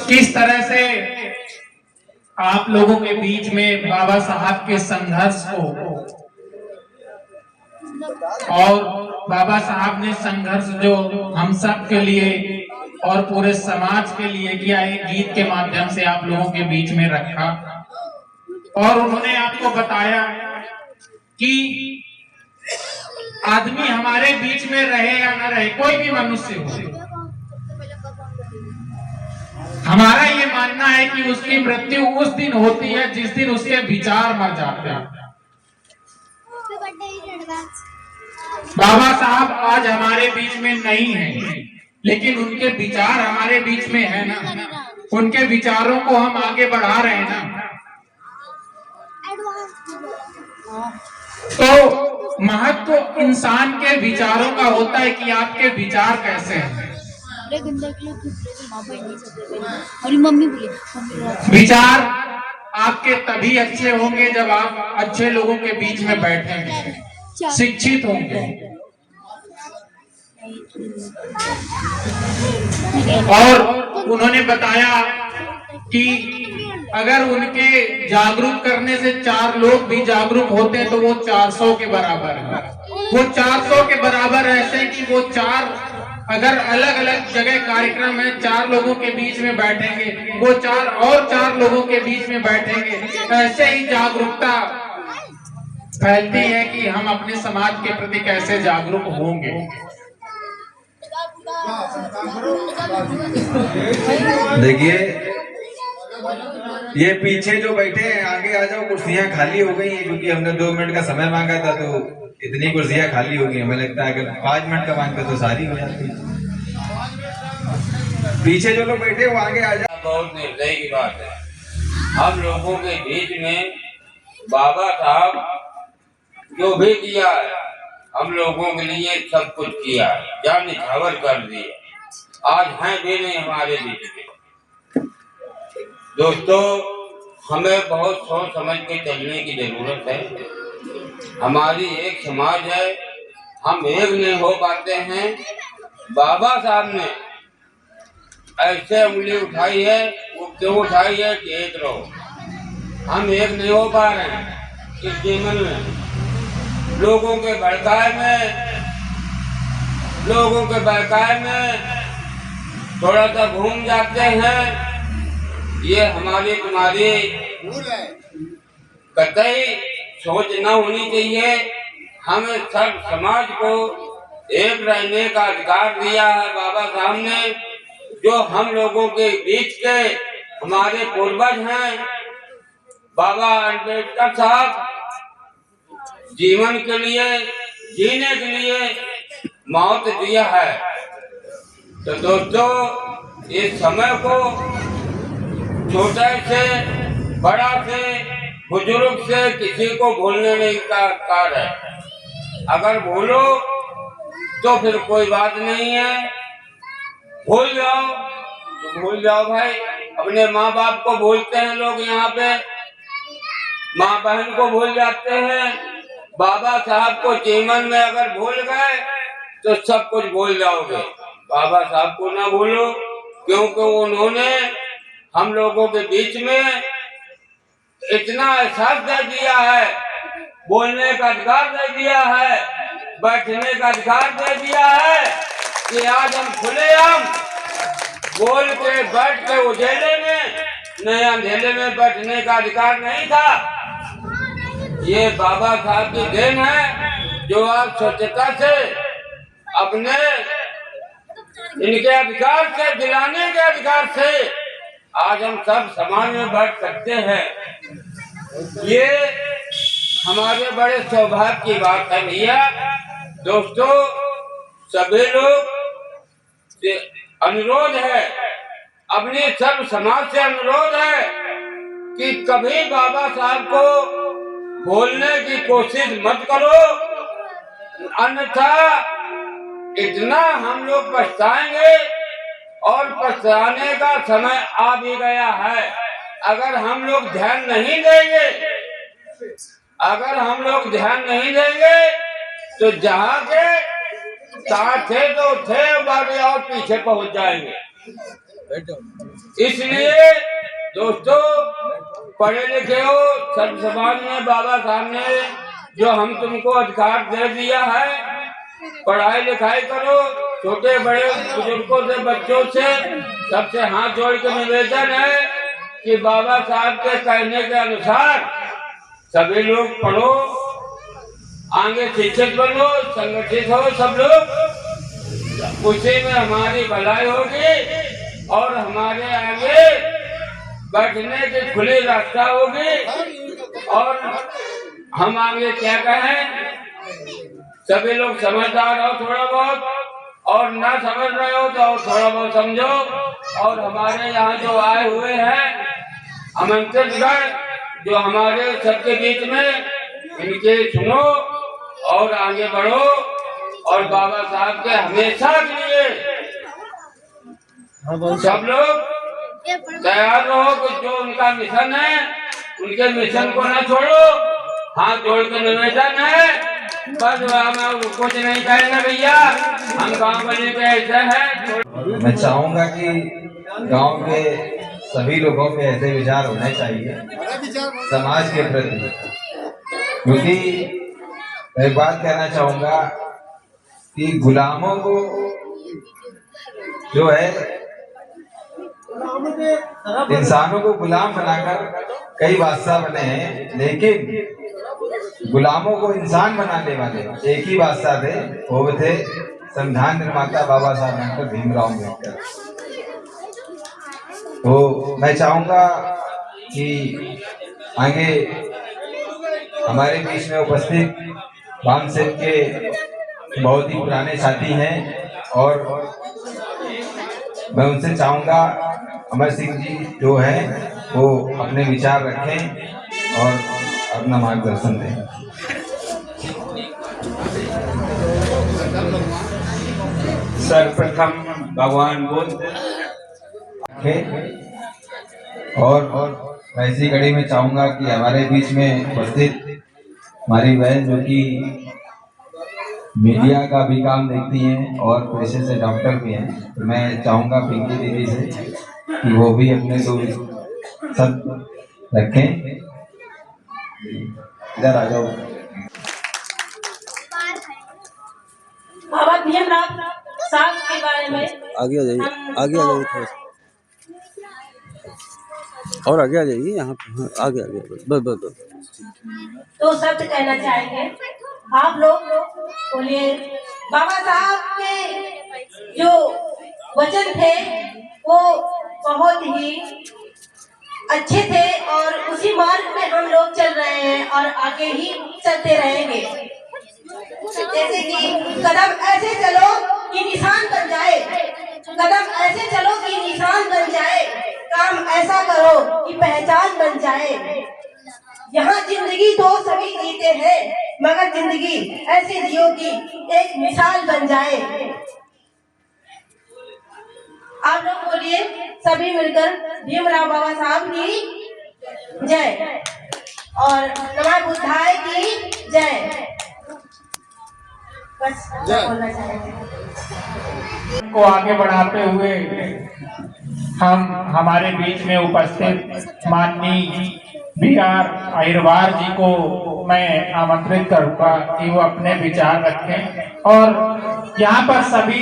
किस तरह से आप लोगों के बीच में बाबा साहब के संघर्ष को और बाबा साहब ने संघर्ष जो हम सब के लिए और पूरे समाज के लिए किया, एक गीत के माध्यम से आप लोगों के बीच में रखा। और उन्होंने आपको बताया कि आदमी हमारे बीच में रहे या न रहे, कोई भी मनुष्य हो, हमारा ये मानना है कि उसकी मृत्यु उस दिन होती है जिस दिन उसके विचार मर जाते हैं। बाबा साहब आज हमारे बीच में नहीं है, लेकिन उनके विचार हमारे बीच में है ना, उनके विचारों को हम आगे बढ़ा रहे हैं ना। तो महत्व इंसान के विचारों का होता है कि आपके विचार कैसे हैं। विचार आपके तभी अच्छे होंगे जब आप अच्छे लोगों के बीच में बैठेंगे, शिक्षित होंगे। और उन्होंने बताया कि अगर उनके जागरूक करने से 4 लोग भी जागरूक होते तो वो 400 के बराबर है। वो 400 के बराबर ऐसे कि वो 4 अगर अलग अलग जगह कार्यक्रम है, 4 लोगों के बीच में बैठेंगे, वो 4 और 4 लोगों के बीच में बैठेंगे। ऐसे ही जागरूकता फैलती है कि हम अपने समाज के प्रति कैसे जागरूक होंगे। देखिए, ये पीछे जो बैठे हैं आगे आ जाओ, कुर्सियां खाली हो गई हैं क्योंकि हमने 2 मिनट का समय मांगा था, तो इतनी कुर्सियां खाली हो गई। हमें लगता है अगर 5 मिनट का मांगते तो सारी हो जाती। पीछे जो लोग बैठे वो आगे आ जाओ। बहुत निर्दयी की बात है, हम लोगों के बीच में बाबा साहब जो भी किया है, हम लोगों के लिए सब कुछ किया, जान न्यौछावर कर दिया। आज हैं भी नहीं हमारे बीच में। दोस्तों, हमें बहुत सोच समझ के चलने की जरूरत है। हमारी एक समाज है, हम एक नहीं हो पाते हैं। बाबा साहब ने ऐसे उंगली उठाई है, वो क्यों उठाई है कि एक रहो। हम एक नहीं हो पा रहे हैं इस जीवन में। लोगों के बहकाए में थोड़ा सा घूम जाते हैं। ये हमारी तुम्हारी कतई सोच न होनी चाहिए। हमें सब समाज को एक रहने का अधिकार दिया है बाबा साहब ने, जो हम लोगों के बीच के हमारे पूर्वज हैं। बाबा अम्बेडकर साहब जीवन के लिए, जीने के लिए मौत दिया है। तो दोस्तों, इस समय को छोटे से बड़ा से बुजुर्ग से किसी को भूलने नहीं का कार है। अगर भूलो तो फिर कोई बात नहीं है, भूल जाओ तो भूल जाओ भाई। अपने माँ बाप को भूलते हैं लोग, यहाँ पे माँ बहन को भूल जाते हैं। बाबा साहब को जीवन में अगर भूल गए तो सब कुछ भूल जाओगे। बाबा साहब को ना भूलो, क्योंकि उन्होंने हम लोगों के बीच में इतना एहसास दे दिया है, बोलने का अधिकार दे दिया है, बैठने का अधिकार दे दिया है कि आज हम खुलेआम बोल के बैठ के उजेले में, नए अंधेरे में बैठने का अधिकार नहीं था। ये बाबा साहब की देन है, जो आप स्वच्छता से अपने इनके अधिकार से, दिलाने के अधिकार से आज हम सब समाज में बैठ सकते हैं। ये हमारे बड़े सौभाग्य की बात है भैया। दोस्तों, सभी लोग से अनुरोध है, अपने सब समाज से अनुरोध है कि कभी बाबा साहब को बोलने की कोशिश मत करो, अन्यथा इतना हम लोग पछताएंगे। और पछताने का समय आ भी गया है। अगर हम लोग ध्यान नहीं देंगे तो जहाँ के साथ थे तो थे, बाकी और पीछे पहुंच जाएंगे। इसलिए दोस्तों, पढ़े लिखे हो, सब समाज में बाबा साहब ने जो हम तुमको अधिकार दे दिया है, पढ़ाई लिखाई करो। छोटे बड़े बुजुर्गों से, बच्चों से, सबसे हाथ जोड़ के निवेदन है कि बाबा साहब के कहने के अनुसार सभी लोग पढ़ो, आगे शिक्षित बनो, संगठित हो सब लोग। उसी में हमारी भलाई होगी और हमारे आगे बैठने की खुली रास्ता होगी। और हम आगे क्या कहें, सभी लोग समझदार हो थोड़ा बहुत, और ना समझ रहे हो तो और थोड़ा बहुत समझो। और हमारे यहाँ जो आए हुए हैं आमंत्रित गण, जो हमारे सबके बीच में, इनके सुनो और आगे बढ़ो। और बाबा साहब के हमेशा के लिए सब लोग तैयार रहो कि जो उनका मिशन है, उनके मिशन को ना छोड़ो। हाथ जोड़ के निवेदन है, बस हम कुछ नहीं कहेंगे भैया, हम गाँव वाले के ऐसे हैं। मैं चाहूंगा कि गांव के सभी लोगों के ऐसे विचार होने चाहिए समाज के प्रति, क्योंकि मैं एक बात कहना चाहूंगा कि गुलामों को जो है, इंसानों को गुलाम बनाकर कई बादशाह बने हैं, लेकिन गुलामों को इंसान बनाने वाले एक ही बादशाह थे, वो थे संविधान निर्माता बाबा साहब डॉक्टर भीमराव अम्बेडकर। तो मैं चाहूंगा कि आगे हमारे बीच में उपस्थित वाम सेन के बहुत ही पुराने साथी हैं, और मैं उनसे चाहूंगा अमर सिंह जी जो हैं वो अपने विचार रखें और अपना मार्गदर्शन दें। सर्वप्रथम भगवान बुद्ध और ऐसी कड़ी में चाहूंगा कि हमारे बीच में उपस्थित हमारी बहन जो कि मीडिया का भी काम देखती हैं और पेशे से डॉक्टर भी हैं, तो मैं चाहूंगा पिंकी दीदी से कि वो भी अपने दो सब रखें। इधर आ जाओ। बाबा भीमराव साहब के बारे में आगे आ जाइए, आगे आ जाइए थोड़ा सा, और आगे आ जाइए, यहाँ आगे आगे बस बस बस। दो शब्द कहना चाहेंगे। आप लोग बोलिए। बाबा साहब के जो वचन थे वो बहुत ही अच्छे थे, और उसी मार्ग में हम लोग चल रहे हैं और आगे ही चलते रहेंगे। जैसे कि कदम ऐसे चलो कि निशान बन जाए, कदम ऐसे चलो कि निशान बन जाए, काम ऐसा करो कि पहचान बन जाए। यहाँ जिंदगी तो सभी जीते हैं, मगर जिंदगी ऐसी जियो कि एक मिसाल बन जाए। आप लोग बोलिए सभी मिलकर, भीमराव बाबा साहब की जय और नमः बुद्धाय की जय। बस बोलना चाहेंगे। को आगे बढ़ाते हुए हम हमारे बीच में उपस्थित माननीय BR अहिरवार जी को मैं आमंत्रित करूंगा कि वो अपने विचार रखें और यहाँ पर सभी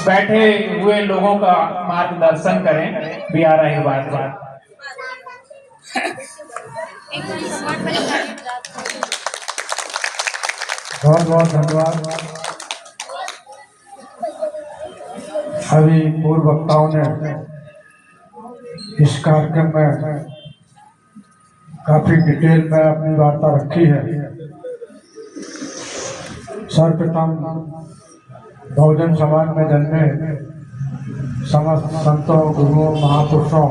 बैठे हुए लोगों का मार्गदर्शन करें। BR अहिरवार जी। बहुत बहुत धन्यवाद। अभी पूर्व वक्ताओं ने इस कार्यक्रम में काफी डिटेल में अपनी वार्ता रखी है। सर्वप्रथम बहुजन समाज में जन्मे समस्त संतों, गुरुओं, महापुरुषों,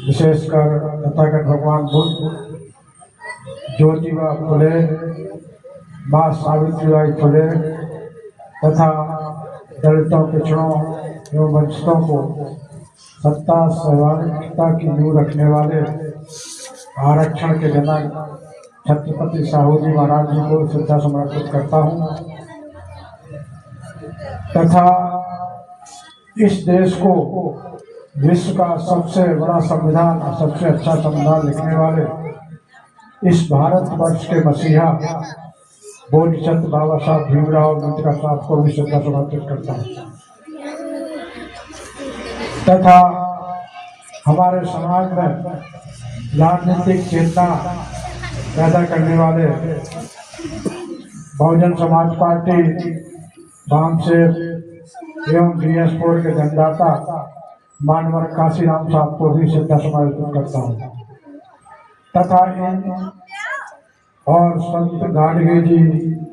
विशेषकर तथागत भगवान बुद्ध, ज्योतिबा फुले, माँ सावित्रीबाई फुले तथा दलितों, पिछड़ों एवं वंचितों को सत्ता स्वाभिमानिकता की नींव रखने वाले आरक्षण के जनक छत्रपति साहू जी महाराज जी को श्रद्धा समर्पित करता हूँ तथा इस देश को विश्व का सबसे बड़ा संविधान और सबसे अच्छा संविधान लिखने वाले इस भारतवर्ष के मसीहा बोधिसत्व बाबा साहब भीमराव अम्बेडकर साहब को भी श्रद्धा समर्पित करता हूँ तथा हमारे समाज में राजनीतिक चेतना पैदा करने वाले बहुजन समाज पार्टी वामसेव एवं DS4 के जनदाता मानवर काशीराम साहब को भी श्रद्धा समर्पित करता हूँ तथा इन और संत गाडगे जी,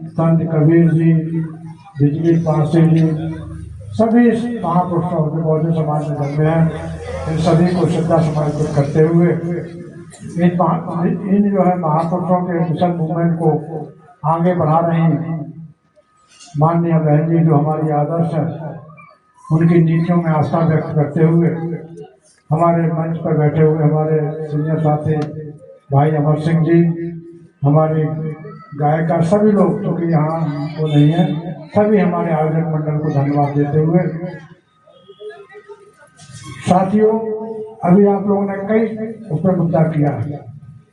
संत कबीर जी, बिजली पासी जी, सभी महापुरुषों जो बहुजन समाज में जन्मे हैं, इन सभी को श्रद्धा समर्पित करते हुए इन जो है महापुरुषों के मिशन मूवमेंट को आगे बढ़ा रही माननीय बहन जी जो हमारी आदर्श है, उनकी नीतियों में आस्था व्यक्त करते हुए हमारे मंच पर बैठे हुए हमारे सीनियर साथी भाई अमर सिंह जी, हमारे गायिका, सभी लोग जो कि यहाँ वो नहीं है, सभी हमारे आयोजक मंडल को धन्यवाद देते हुए, साथियों अभी आप लोगों ने कई उस पर मुद्दा किया है,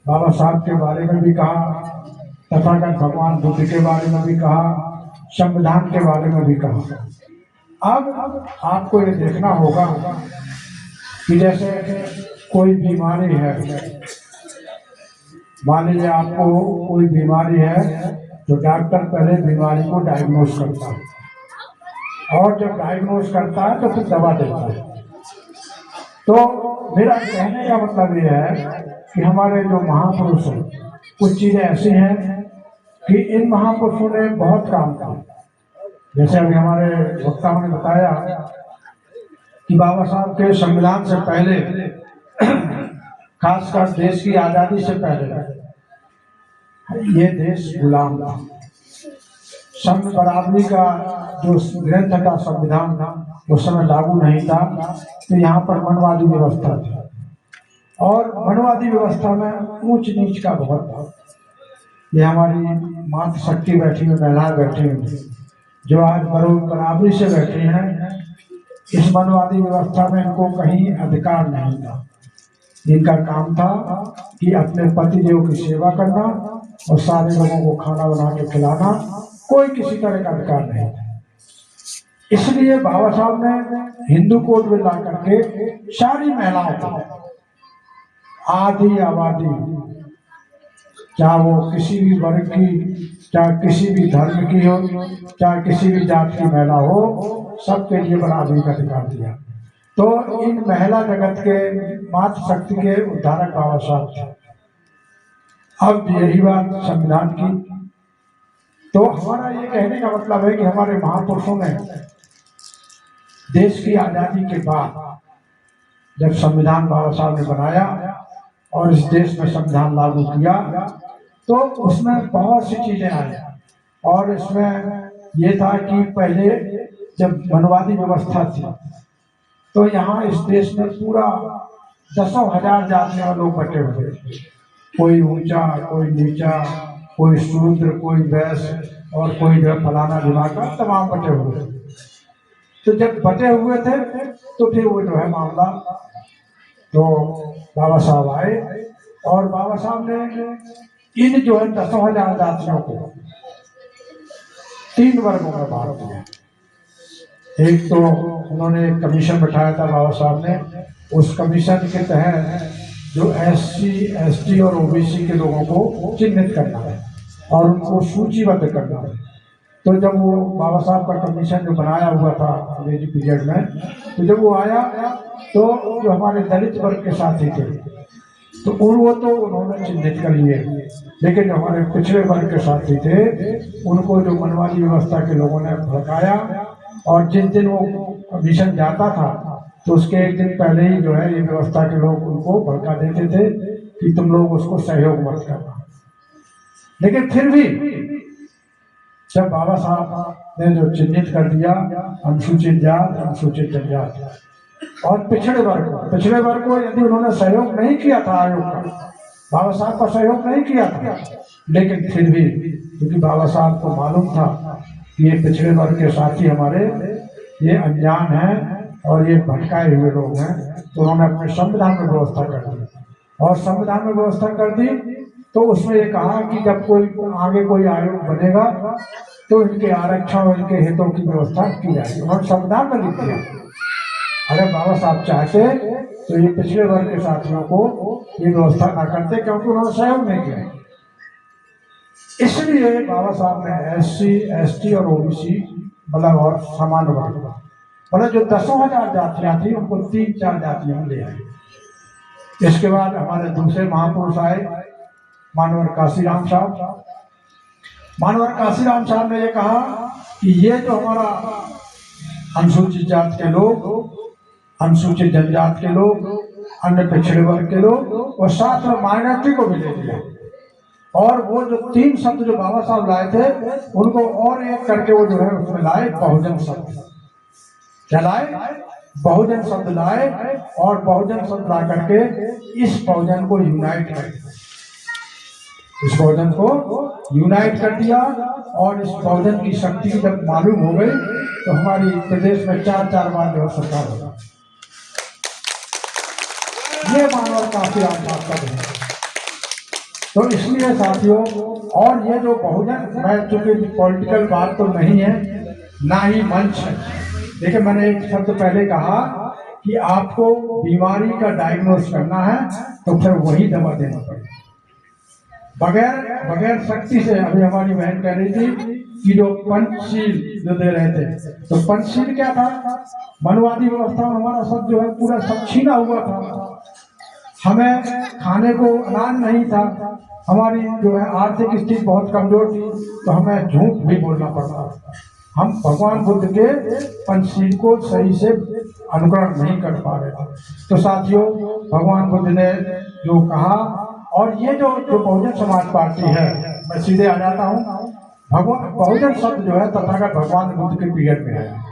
बाबा साहब के बारे में भी कहा, तथागत भगवान बुद्ध के बारे में भी कहा, संविधान के बारे में भी कहा। अब आपको ये देखना होगा कि जैसे कोई बीमारी है, मान लीजिए आपको कोई बीमारी है तो डॉक्टर पहले बीमारी को डायग्नोज करता है और जब डायग्नोज करता है तो फिर दवा देता है। तो मेरा कहने का मतलब ये है कि हमारे जो महापुरुष हैं, कुछ चीज़ें ऐसी हैं कि इन महापुरुषों ने बहुत काम किया। जैसे अभी हमारे वक्ताओं ने बताया कि बाबा साहब के संविधान से पहले, खासकर देश की आज़ादी से पहले, ये देश गुलाम था। संघ बराबरी का जो ग्रंथ था, संविधान था, उस समय लागू नहीं था, तो यहाँ पर मनवादी व्यवस्था थी और मनवादी व्यवस्था में ऊंच नीच का बहुत था। ये हमारी मातृशक्ति बैठी हुई, महिलाएं बैठी हुई जो आज बराबरी से बैठी हैं, इस मनवादी व्यवस्था में इनको कहीं अधिकार नहीं था। इनका काम था कि अपने पतिदेव की सेवा करना और सारे लोगों को खाना बना के खिलाना, कोई किसी तरह का अधिकार नहीं था। इसलिए बाबा साहब ने हिंदू कोड में ला करके सारी महिलाओं को, आधी आबादी, चाहे वो किसी भी वर्ग की, चाहे किसी भी धर्म की हो, चाहे किसी भी जात की महिला हो, सबके लिए बराबरी का अधिकार दिया। तो इन महिला जगत के मातृशक्ति के उद्धारक बाबा साहब थे। अब यही बात संविधान की, तो हमारा ये कहने का मतलब है कि हमारे महापुरुषों ने देश की आज़ादी के बाद जब संविधान बाबा साहब ने बनाया और इस देश में संविधान लागू किया, तो उसमें बहुत सी चीजें आई और इसमें ये था कि पहले जब मनवादी व्यवस्था थी तो यहाँ इस देश में पूरा दसों हजार जातियों में लोग बटे हुए थे, कोई ऊंचा, कोई नीचा, कोई शूद्र, कोई वैश्य और कोई जो फलाना दिमागा, तमाम बटे हुए थे। तो जब बटे हुए थे तो फिर वो जो है मामला, तो बाबा साहब आए और बाबा साहब ने इन जो है दसों हजार जातियों को 3 वर्गों में बांट दिया। एक तो उन्होंने एक कमीशन बैठाया था बाबा साहब ने, उस कमीशन के तहत जो SC, ST और OBC के लोगों को चिन्हित करना है और उनको सूचीबद्ध करना है। तो जब वो बाबा साहब का कमीशन जो बनाया हुआ था अंग्रेजी पीरियड में, तो जब वो आया तो जो हमारे दलित वर्ग के साथी थे तो वो तो उन्होंने चिन्हित कर लिए, लेकिन जो हमारे पिछड़े वर्ग के साथी थे उनको जो मनवादी व्यवस्था के लोगों ने भड़काया और जिस दिन वो कमीशन जाता था तो उसके एक दिन पहले ही जो है ये व्यवस्था के लोग उनको भड़का देते थे कि तुम लोग उसको सहयोग मत करना। लेकिन फिर भी जब बाबा साहब ने जो चिन्हित कर दिया अनुसूचित जात, अनुसूचित जनजाति और पिछड़े वर्ग को यदि उन्होंने सहयोग नहीं किया था, आयोग का बाबा साहब का सहयोग नहीं किया था, लेकिन फिर भी क्योंकि बाबा साहब को मालूम था कि ये पिछड़े वर्ग के साथी हमारे ये अनजान हैं और ये भटकाए हुए लोग हैं, तो उन्होंने अपने संविधान में व्यवस्था कर दी। और संविधान में व्यवस्था कर दी तो उसमें ये कहा कि जब कोई आगे कोई आयोग बनेगा तो इनके आरक्षण और इनके हितों की व्यवस्था की जाएगी। उन्होंने संविधान में लिख दिया। अगर बाबा साहब चाहते तो ये पिछड़े वर्ग के साथियों को ये व्यवस्था ना करते, क्योंकि उन्होंने सहयोग नहीं किया। इसलिए बाबा साहब ने SC, ST और OBC मतलब और सामान्य वर्ग मतलब जो 10,000 जातियां थी उनको 3-4 जातियों में ले आए। इसके बाद हमारे दूसरे महापुरुष आए, मानवर काशीराम साहब। मानवर काशीराम साहब ने ये कहा कि ये जो हमारा अनुसूचित जात के लोग, अनुसूचित जनजात के लोग, अन्य पिछड़े वर्ग के लोग और साथ में माइनॉरिटी को भी ले लिया। और वो जो 3 शब्द जो बाबा साहब लाए थे उनको और एक करके वो जो है उसमें लाए बहुजन शब्द। क्या लाए? बहुजन शब्द लाए। और बहुजन शब्द ला करके इस बहुजन को यूनाइट कर दिया। इस बहुजन को यूनाइट कर दिया। और इस बहुजन की शक्ति जब मालूम हो गई तो हमारी प्रदेश में 4-4 बार जो सरकार होगा। ये मानव काशीराम साहब का है। तो इसलिए साथियों, और ये जो बहुजन, मैं चूंकि पॉलिटिकल बात तो नहीं है ना ही मंच है, देखिए मैंने एक शब्द पहले कहा कि आपको बीमारी का डायग्नोस करना है तो फिर वही दवा देना पड़ेगा। बगैर शक्ति से, अभी हमारी बहन कह रही थी कि जो पंचशील जो दे रहे थे, तो पंचशील क्या था? मनवादी व्यवस्था में हमारा सब जो है पूरा सब छीना हुआ था। हमें खाने को अनाज नहीं था, हमारी जो है आर्थिक स्थिति बहुत कमजोर थी, तो हमें झूठ भी बोलना पड़ता था। हम भगवान बुद्ध के पंचशील को सही से अनुकरण नहीं कर पा रहे थे। तो साथियों, भगवान बुद्ध ने जो कहा, और ये जो बहुजन समाज पार्टी है, मैं सीधे आ जाता हूँ। भगवान बहुजन शब्द जो है तथागत भगवान बुद्ध के पीरियड में है।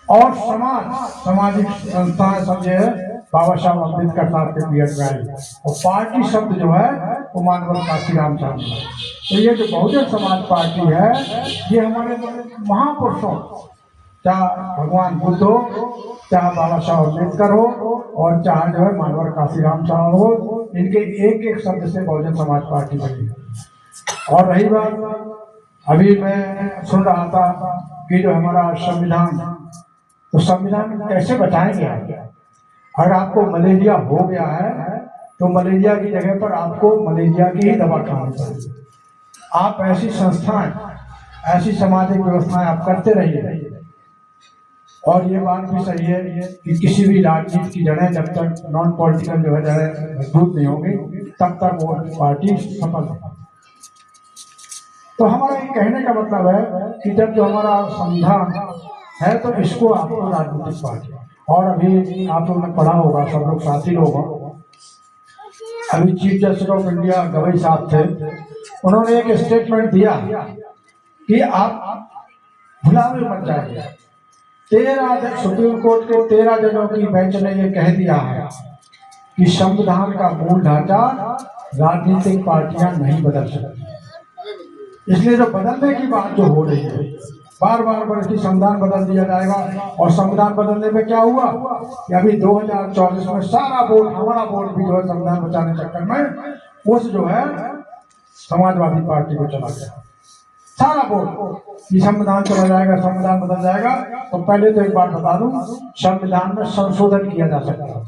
और सामाजिक संस्थाएं सब जो है बाबा साहब अम्बेडकर साहब के पीरियड में आई। और पार्टी शब्द जो है वो मानवर काशीराम साहब ने। तो ये जो बहुजन समाज पार्टी है, ये हमारे महापुरुषों, चाहे भगवान बुद्ध हो, चाहे बाबा साहब अम्बेडकर हो, और चाहे जो है मानवर काशीराम साहब हो, इनके एक एक शब्द से बहुजन समाज पार्टी बनी। और रही बात, अभी मैं सुन रहा था कि जो हमारा संविधान, तो संविधान कैसे बचाएंगे? अगर आपको मलेरिया हो गया है तो मलेरिया की जगह पर आपको मलेरिया की ही दवा खानी पड़ेगी। आप ऐसी संस्थाएं, ऐसी सामाजिक व्यवस्थाएं आप करते रहिए। और ये बात भी सही है कि किसी भी राजनीति की जड़ें जब तक नॉन पॉलिटिकल जो है जड़ें मजबूत नहीं होंगी, तब तक वो पार्टी सफल है। तो हमारा ये कहने का मतलब है कि जब जो हमारा संविधान है तो इसको आपको राजनीतिक पार्टी, और अभी आप लोगों ने पढ़ा होगा, सब लोग साथी लोग हैं, अभी chief justice of India Gavai साहब थे, उन्होंने एक स्टेटमेंट दिया कि आप भुलावे मत जाइए। 13 सुप्रीम कोर्ट के 13 जजों की बेंच ने ये कह दिया है कि संविधान का मूल ढांचा राजनीतिक पार्टियां नहीं बदल सकती। इसलिए जो बदलने की बात जो हो रही है, बार बार की संविधान बदल दिया जाएगा। और संविधान बदलने में क्या हुआ कि अभी 2024 में सारा वोट, हमारा वोट भी जो है संविधान बचाने चक्कर में उस जो है समाजवादी पार्टी को चला गया। सारा वोट कि संविधान चला जाएगा, संविधान बदल जाएगा। तो पहले तो एक बात बता दूं, संविधान में संशोधन किया जा सकता है।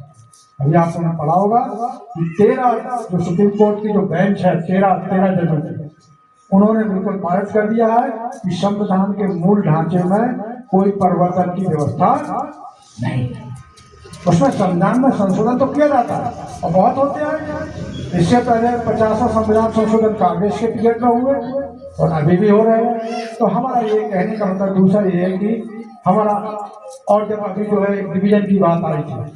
अभी आपने पढ़ा होगा कि 13 जो सुप्रीम कोर्ट की जो बेंच है, 13 जजों की, उन्होंने बिल्कुल पारित कर दिया है कि संविधान के मूल ढांचे में कोई परिवर्तन की व्यवस्था नहीं है। उसमें संविधान में संशोधन तो किया जाता है और बहुत होते हैं। इससे पहले 50 संविधान संशोधन कांग्रेस के पीरियड में हुए और अभी भी हो रहे हैं। तो हमारा ये कहने का मतलब दूसरा ये है कि हमारा, और जब अभी जो है डिवीजन की बात आई थी,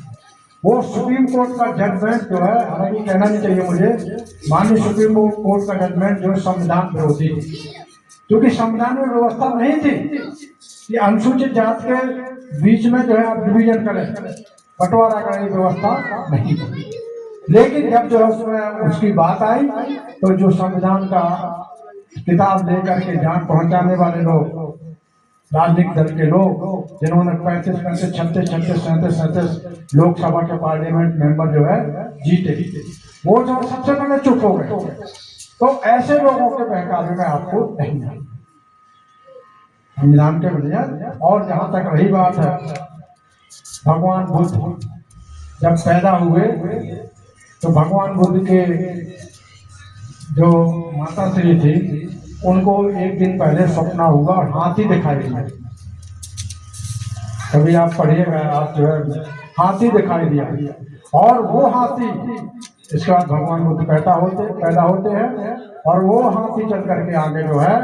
वो सुप्रीम कोर्ट का जजमेंट जो है, हालांकि कहना नहीं चाहिए मुझे, माननीय सुप्रीम कोर्ट का जजमेंट जो है संविधान विरोधी, क्योंकि संविधान में व्यवस्था नहीं थी कि अनुसूचित जात के बीच में जो है आप डिवीजन करें, बंटवारा करें, व्यवस्था नहीं थी। लेकिन जब जो है उसमें उसकी बात आई तो जो संविधान का किताब लेकर के जान पहुंचाने वाले लोग, राजनीतिक दल के लोग जिन्होंने 35, 36, 37 लोकसभा के पार्लियामेंट मेंबर जो है जीते, वो जो सबसे पहले चुप हो गए। तो ऐसे लोगों के बहकावे में आपको नहीं आना, संविधान के बनिया। और जहां तक रही बात है, भगवान बुद्ध जब पैदा हुए तो भगवान बुद्ध के जो माता श्री थी उनको एक दिन पहले सपना हुआ और हाथी दिखाई दिया। कभी आप पढ़िएगा, आप जो है हाथी दिखाई दिया, और वो हाथी, इसके बाद भगवान बुद्ध पैदा होते हैं, और वो हाथी चल करके आगे जो है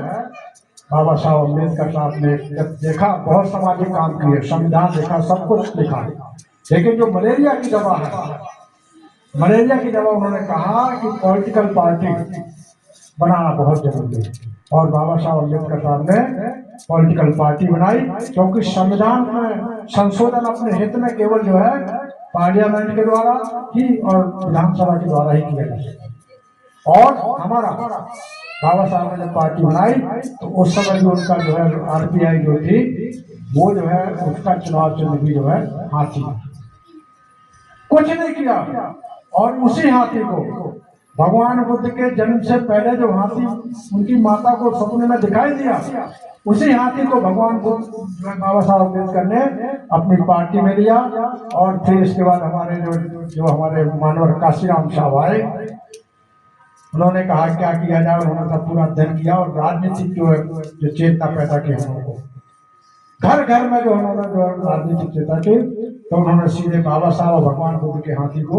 बाबा साहब अम्बेडकर साहब ने जब देखा, बहुत सामाजिक काम किए, संविधान देखा, सब कुछ लिखा, लेकिन जो मलेरिया की दवा है, मलेरिया की दवा उन्होंने कहा कि पॉलिटिकल पार्टी बनाना बहुत जरूरी है, और बाबा साहब अम्बेडकर साहब ने पॉलिटिकल पार्टी बनाई, क्योंकि संविधान में संशोधन अपने हित में केवल जो है पार्लियामेंट के द्वारा ही और विधानसभा के द्वारा ही किया जा सकता। और हमारा बाबा साहब ने जब पार्टी बनाई तो उस समय जो उनका जो है RPI जो थी, वो जो है उसका चुनाव चिन्ह भी जो है हाथी, कुछ नहीं किया। और उसी हाथी को भगवान बुद्ध के जन्म से पहले जो हाथी उनकी माता को सपने में दिखाई दिया, उसी हाथी को भगवान बुद्ध बाबा साहब अम्बेडकर ने अपनी पार्टी में लिया। और फिर इसके बाद हमारे जो हमारे मानवर काशीराम साहब आए, उन्होंने कहा क्या किया जाए, उन्होंने सब पूरा अध्ययन किया और राजनीतिक जो चेतना पैदा की हम लोगों को, घर घर में जो उन्होंने जो राजनीतिक चेतना की, तो उन्होंने सीधे बाबा साहब और भगवान बुद्ध के हाथी को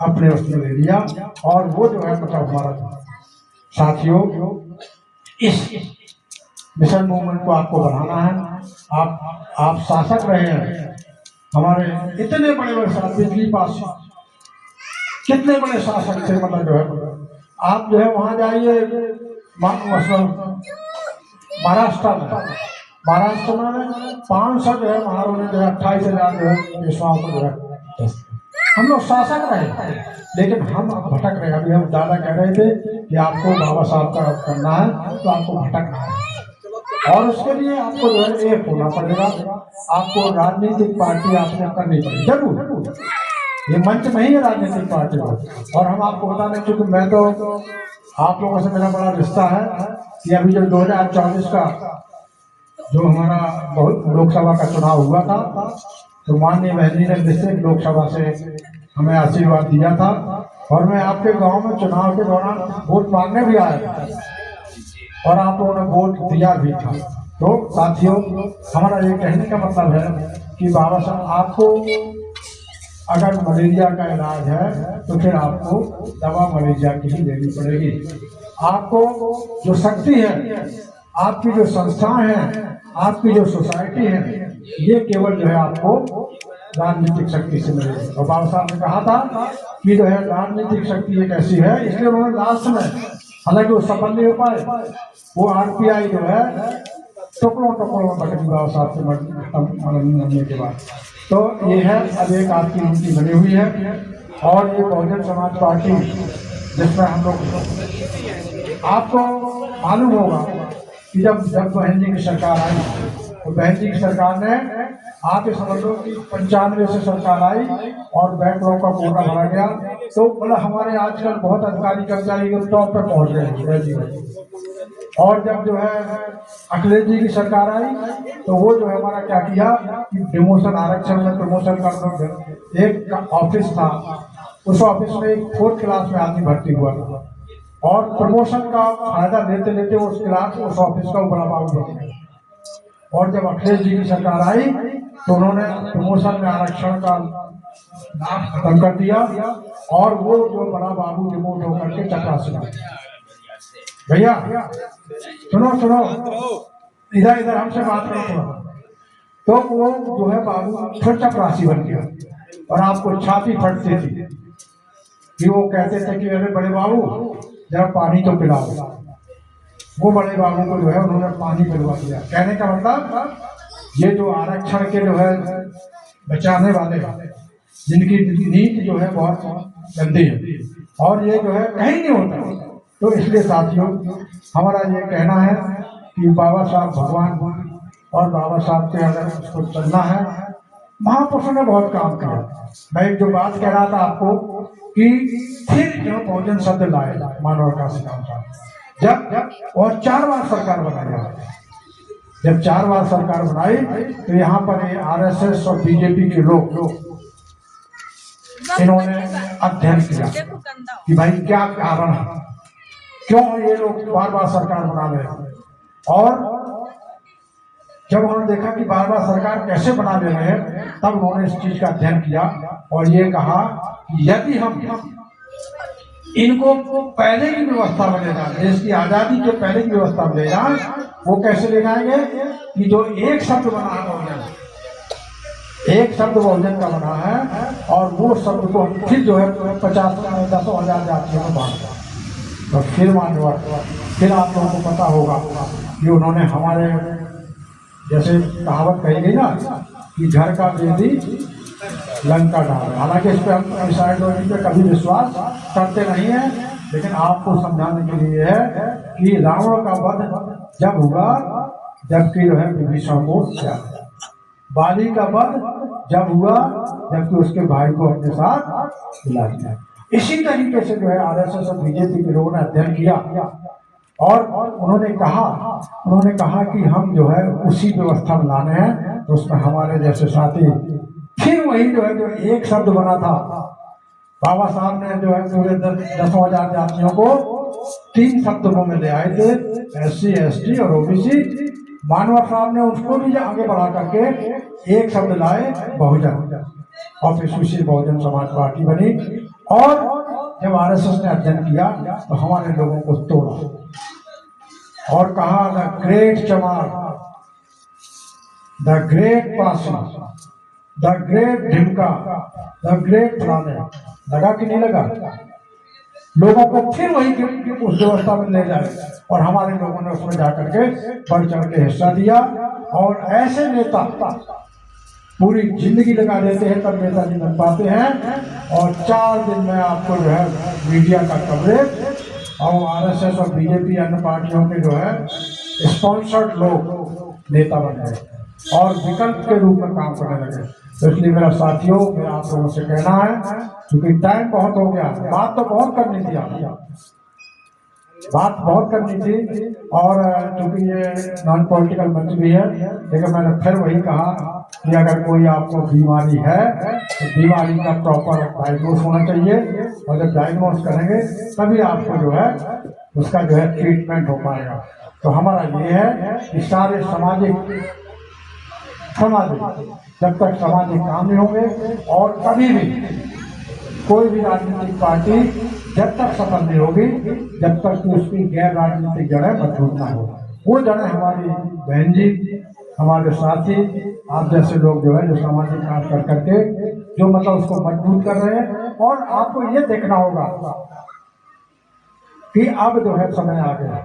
अपने उसमें ले लिया, और वो जो है मतलब हमारा था। साथियों, इस मिशन मूवमेंट को आपको बढ़ाना है। आप शासक रहे हैं, हमारे इतने बड़े बड़े शासक, बिजली पास कितने बड़े शासक थे, मतलब जो है आप जो है वहां जाइए महाराष्ट्र में 500 जो है महारों ने जो है 28,000 जो है पेशवाओं को जो है हम लोग शासक रहे, लेकिन हम भटक रहे। अभी हम ज़्यादा कह रहे थे कि आपको बाबा साहब का करना है तो आपको भटकना है, और उसके लिए आपको जो है एक होना पड़ेगा, आपको राजनीतिक पार्टी आपने करनी पड़ेगी जरूर। ये मंच में ही है राजनीतिक पार्टी को। और हम आपको बता दें, चूंकि मैं तो आप लोगों से मेरा बड़ा रिश्ता है कि अभी जो 2024 का जो हमारा लोकसभा का चुनाव हुआ था, तो माननीय बहन ने निश्चित लोकसभा से हमें आशीर्वाद दिया था, और मैं आपके गांव में चुनाव के दौरान वोट मांगने भी आया था, और आप लोगों ने वोट दिया भी था। तो साथियों, हमारा ये कहने का मतलब है कि बाबा साहब, आपको अगर मलेरिया का इलाज है तो फिर आपको दवा मलेरिया की ही लेनी पड़ेगी। आपको जो शक्ति है, आपकी जो संस्थाएं हैं, आपकी जो सोसाइटी है, ये केवल जो है आपको राजनीतिक शक्ति से मिलेगी। और बाबा साहब ने कहा था कि जो है राजनीतिक शक्ति एक ऐसी है, इसलिए उन्होंने लास्ट में, हालांकि वो सफल नहीं हो पाए, वो RPI जो है टुकड़ों में बट गई बाबा साहब से मरने के बाद। तो ये है अब एक आपकी नीति बनी हुई है, और ये बहुजन समाज पार्टी जिसमें हम लोग, आपको मालूम होगा कि जब बहन जी की सरकार आई, तो बहन जी की सरकार ने आप समझ लो कि 95 से सरकार आई और बैकलॉग का कोटा भरा गया, तो मतलब हमारे आजकल बहुत अधिकारी कर्मचारी टॉप पे पहुंच गए। और जब जो है अखिलेश जी की सरकार आई, तो वो जो है हमारा क्या किया कि डिमोशन, आरक्षण में प्रमोशन का एक ऑफिस था, उस ऑफिस में एक 4th क्लास में आदमी भर्ती हुआ था, और प्रमोशन का फायदा लेते लेते उस ऑफिस का बड़ा बाबू बन गया। और जब अखिलेश जी की सरकार आई, तो उन्होंने प्रमोशन में आरक्षण का लाभ खत्म कर दिया, और वो जो बड़ा बाबू रिमोट होकर के चपरासी, भैया सुनो इधर हमसे बात करो। तो वो जो है बाबू फिर चपरासी बन गया, और आपको छाती फटती थी कि वो कहते थे कि अरे बड़े बाबू जरा पानी तो पिलाओ। वो बड़े बाबू को जो है उन्होंने पानी पिलवा दिया। कहने का मतलब, ये जो आरक्षण के जो है बचाने वाले, जिनकी नीति जो है बहुत गंदी है, और ये जो है कहीं नहीं होता। तो इसलिए साथियों, हमारा ये कहना है कि बाबा साहब भगवान और बाबा साहब के अगर उसको चलना है, महापुरुषों ने बहुत काम किया। मैं जो बात कह रहा था आपको कि फिर जो बहुजन शब्द लाए मानव का सिद्धांत साहब, जब और 4 बार सरकार बनाई, जब 4 बार सरकार बनाई तो यहाँ पर आरएसएस और बीजेपी के लोग इन्होंने अध्ययन किया कि भाई क्या कारण है, क्यों ये लोग बार बार सरकार बना रहे हैं। और जब उन्होंने देखा कि बार बार सरकार कैसे बना ले रहे हैं, तब उन्होंने इस चीज का अध्ययन किया और ये कहा कि यदि हम इनको पहले की व्यवस्था में ले जाए, देश की आजादी के पहले की व्यवस्था में ले जाए, वो कैसे ले जाएंगे कि जो एक शब्द बना है बहुजन, एक शब्द बहुजन का बना है, और वो शब्द को फिर जो है 50,000 जातियों में बांटा। तो फिर मानव, फिर आप लोगों को पता होगा कि उन्होंने हमारे जैसे कहावत कही गई ना कि घर का बेदी लंका डाल। हालांकि इस पर हम साइडोलॉजी पे कभी विश्वास करते नहीं है, लेकिन आपको समझाने के लिए है कि रावण का वध जब हुआ जबकि जो है विभीषण को क्या, बाली का वध जब हुआ जबकि उसके भाई को अपने साथ मिला दिया। इसी तरीके से जो है आरएसएस और बीजेपी के लोगों ने अध्ययन किया और उन्होंने कहा कि हम जो है उसी व्यवस्था में लाने हैं, तो उसमें हमारे जैसे साथी फिर वही जो है जो एक शब्द बना था, बाबा साहब ने जो है पूरे 10,000 जातियों को 3 शब्दों में ले आए थे, SC, ST और OBC। मानव साहब ने उसको भी आगे बढ़ा करके एक शब्द लाए, बहुजन, और फिर सुशील बहुजन समाज पार्टी बनी। और जब आरएसएस ने अध्ययन किया तो हमारे लोगों को तोड़ा और कहा the great Chamar, the great Pasi, the great ढिमका, द ग्रेट फलाने। लगा कि नहीं लगा? लोगों को फिर वही उस व्यवस्था में ले जाए और हमारे लोगों ने उसमें जाकर के बढ़ चढ़ के हिस्सा दिया। और ऐसे नेता पूरी जिंदगी लगा देते हैं तब नेता नहीं बन पाते हैं। और 4 दिन में आपको जो है मीडिया का कवरेज और आरएसएस और बीजेपी अन्य पार्टियों के जो है स्पॉन्सर्ड लोग नेता बन गए और विकल्प के रूप में काम करने लगे। तो इसलिए मेरा साथियों, मेरा आप लोगों से कहना है, क्योंकि टाइम बहुत हो गया, बात तो बहुत करनी थी, बात बहुत करनी थी, और क्योंकि ये नॉन पॉलिटिकल मंच भी है, लेकिन मैंने फिर वही कहा कि अगर कोई आपको बीमारी है तो बीमारी का प्रॉपर डायग्नोस होना चाहिए, और जब डायग्नोस करेंगे तभी आपको जो है उसका जो है ट्रीटमेंट हो पाएगा। तो हमारा ये है कि सारे सामाजिक जब तक सामाजिक काम नहीं होंगे और कभी भी कोई भी राजनीतिक पार्टी जब तक सफल नहीं होगी जब तक कि उसकी गैर राजनीतिक जड़ें मजबूत ना हो। वो जड़ें हमारी बहन जी, हमारे साथी, आप जैसे लोग जो है जो सामाजिक काम कर करके जो मतलब उसको मजबूत कर रहे हैं। और आपको ये देखना होगा कि अब जो है समय आ गया,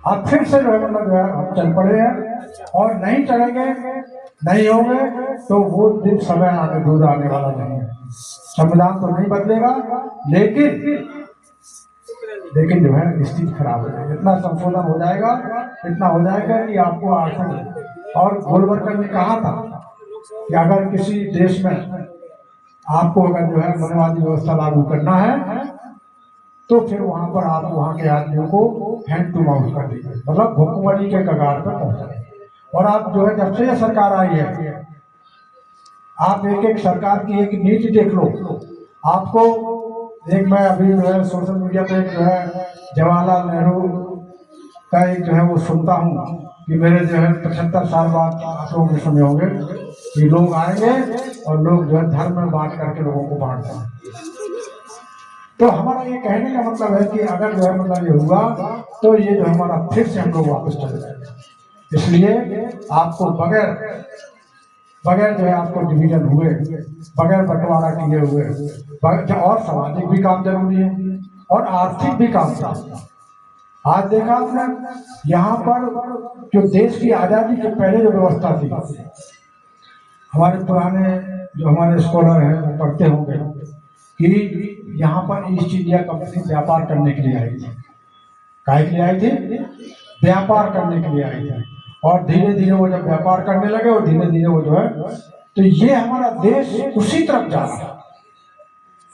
अब फिर से जो है मतलब जो है हम चल पड़े हैं, और नहीं चलेंगे, नहीं होंगे तो वो दिन समय आगे दूर आने वाला नहीं है। संविधान तो नहीं बदलेगा, लेकिन जो है स्थिति खराब हो जाएगी। इतना संशोधन हो जाएगा, इतना हो जाएगा कि आपको आर्थिक। और गोलवलकर ने कहा था कि अगर किसी देश में आपको अगर जो है मनवादी व्यवस्था लागू करना है तो फिर वहां पर आप वहां के आदमियों को हैंड टू माउथ कर दीजिए, मतलब भुखमरी के कगार पर पहुंचाए। और आप जो है जब से यह सरकार आई है, आप एक एक सरकार की एक नीति देख लो। आपको एक मैं अभी जो है सोशल मीडिया पे जो है जवाहरलाल नेहरू का एक जो है वो सुनता हूँ कि मेरे जो है 75 साल बाद आप लोग भी सुने होंगे कि लोग आएंगे और लोग जो है धर्म में बांट करके लोगों को बांटते हैं। तो हमारा ये कहने का मतलब है कि अगर जो है मतलब ये हुआ तो ये जो हमारा फिर से हम लोग वापस चले जाएंगे। इसलिए आपको बगैर जो है आपको डिवीजन हुए, बगैर बंटवारा किए हुए, और सामाजिक भी काम जरूरी है और आर्थिक भी काम जरूरी है। आज देखा आपने यहाँ पर जो देश की आजादी के पहले जो व्यवस्था थी, हमारे पुराने जो हमारे स्कॉलर हैं वो पढ़ते होंगे कि यहाँ पर ईस्ट इंडिया कंपनी व्यापार करने के लिए आई थी। काहे के लिए आई थी? व्यापार करने के लिए आई थी। और धीरे धीरे वो जब व्यापार करने लगे और धीरे धीरे वो जो है, तो ये हमारा देश उसी तरफ जा रहा है।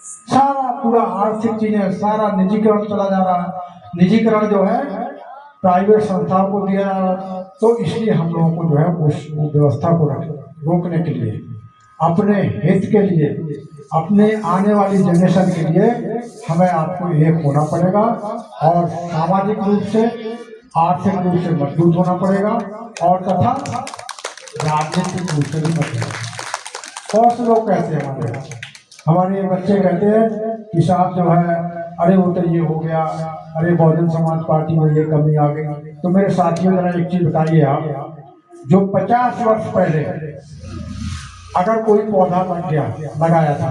सारा पूरा आर्थिक चीजें सारा निजीकरण चला जा रहा है। निजीकरण जो है प्राइवेट संस्थाओं को दिया जा रहा है। तो इसलिए हम लोगों को जो है उस व्यवस्था को रोकने के लिए, अपने हित के लिए, अपने आने वाली जनरेशन के लिए हमें आपको एक होना पड़ेगा और सामाजिक रूप से, आर्थिक रूप से मजबूत होना पड़ेगा और तथा राजनीतिक रूप से भी मजबूत। बहुत से लोग कहते हैं, हमारे बच्चे कहते हैं कि साहब जो है, अरे वो तो ये हो गया, अरे बहुजन समाज पार्टी में ये कमी आ गई। तो मेरे साथियों जरा एक चीज बताइए आप, जो 50 वर्ष पहले अगर कोई पौधा लग गया, लगाया था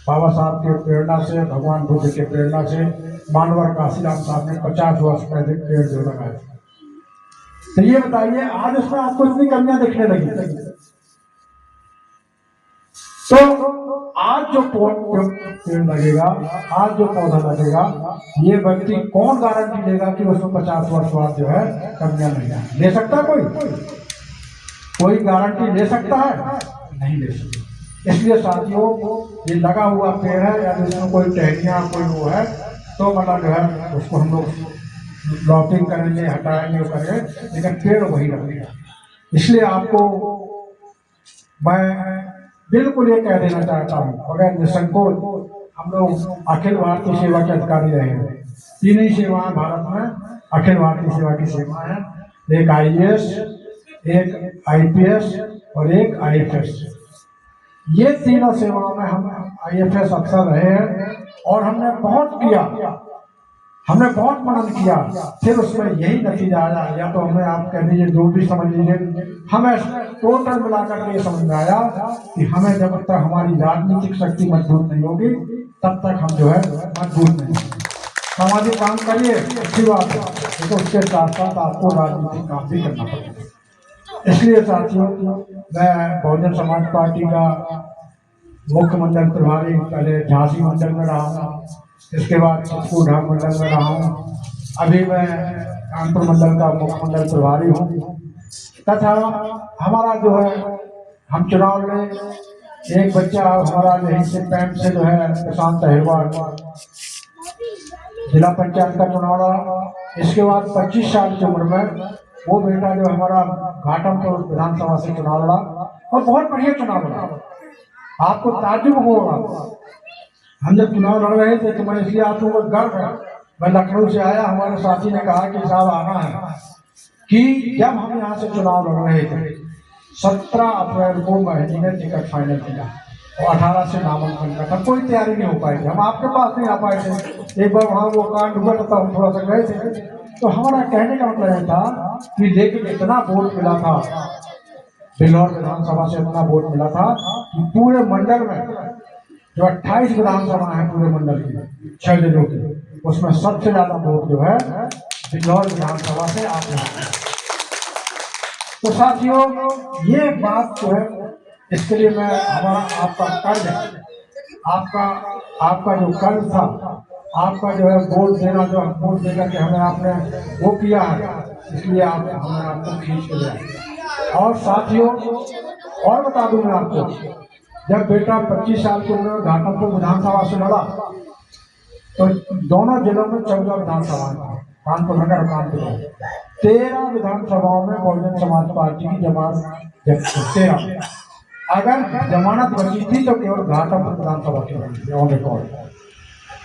बाबा साहब के प्रेरणा से, भगवान बुद्ध के प्रेरणा से, मानवर काशीराम साहब ने 50 वर्ष पहले पेड़ जो लगाया था, तो ये बताइए आज उसमें आपको इतनी कमियां दिखने लगी। तो आज जो पेड़ लगेगा, आज जो पौधा लगेगा, ये व्यक्ति कौन गारंटी देगा कि उसमें 50 वर्ष बाद जो है कमियां नहीं आए? ले सकता कोई गारंटी ले सकता है? नहीं ले सकता। इसलिए साथियों, ये लगा हुआ पेड़ है या जिसमें कोई टहनियाँ कोई वो है, तो मतलब जो है उसको हम लोग लॉकिंग करेंगे, हटाएंगे, वो करेंगे, लेकिन पेड़ वही लगेगा। इसलिए आपको मैं बिल्कुल ये कह देना चाहता हूँ, अगर निसंकोच हम लोग अखिल भारतीय सेवा के अधिकारी रहे हैं। 3 ही सेवाएं भारत में अखिल भारतीय सेवा की सेवा है, एक IAS, एक IPS और एक IFS। ये तीनों सेवाओं में हम IFS अफसर रहे हैं और हमने बहुत किया, हमने बहुत मनन किया, फिर उसमें यही नतीजा आया। या तो हमें आप कह दीजिए, जो भी समझ लीजिए, हमें टोटल मिलाकर के ये समझ में आया कि हमें जब तक हमारी राजनीतिक शक्ति मजबूत नहीं होगी तब तक हम जो है मजबूत नहीं। सामाजिक काम करिए, अच्छी बात है, लेकिन उसके साथ साथ आपको राजनीतिक काम भी करना पड़ेगा। इसलिए साथियों, मैं बहुजन समाज पार्टी का मुख्य मंडल प्रभारी, पहले झांसी मंडल में रहा हूँ, इसके बाद चित्रकूट मंडल में रहा हूँ, अभी मैं कानपुर मंडल का मुख्य मंडल प्रभारी हूँ। तथा हमारा जो है, हम चुनाव में एक बच्चा हमारा यहीं से पैंट से जो है प्रशांत अहिरवार जिला पंचायत का चुनाव लड़ा। इसके बाद 25 साल की उम्र में वो बेटा जो हमारा घाटमपुर विधानसभा से चुनाव लड़ा और बहुत बढ़िया चुनाव लड़ा। आपको ताज्जुब होगा, हम जब चुनाव लड़ रहे थे तो मैं इसलिए आप लोगों को गर्व है, मैं लखनऊ से आया, हमारे साथी ने कहा कि साहब आना है, कि जब हम यहाँ से चुनाव लड़ रहे थे 17 अप्रैल को महजी ने टिकट फाइनल किया और 18 से नामांकन का था, कोई तैयारी नहीं हो पाई थी, हम आपके पास नहीं आ पाए थे। एक बार वहाँ वो कांड हुआ था, हम थोड़ा सा गए थे। तो हमारा कहने का मतलब यह था कि लेकिन इतना वोट मिला था, बिल्हौर विधानसभा से इतना वोट मिला था कि पूरे मंडल में जो 28 विधानसभा है पूरे मंडल की 6 जिलों की, उसमें सबसे ज्यादा वोट जो है बिल्हौर विधानसभा से आपने। तो साथियों, ये बात जो है, इसके लिए मैं हमारा आपका कर्ज है, आपका जो कर्ज था, आपका जो है वोट देना, जो वोट देकर के हमें आपने वो किया है, इसलिए हमने आपको खींच के दिया। और साथियों, और बता दूं मैं आपको, जब बेटा 25 साल की उम्र में घाटमपुर विधानसभा से लड़ा तो दोनों जिलों में 14 विधानसभा था, कानपुर नगर और कानपुर 13 विधानसभाओं में बहुजन समाज पार्टी की जमानत 13। अगर जमानत बची थी तो केवल घाटमपुर विधानसभा की ऑन रिकॉर्ड।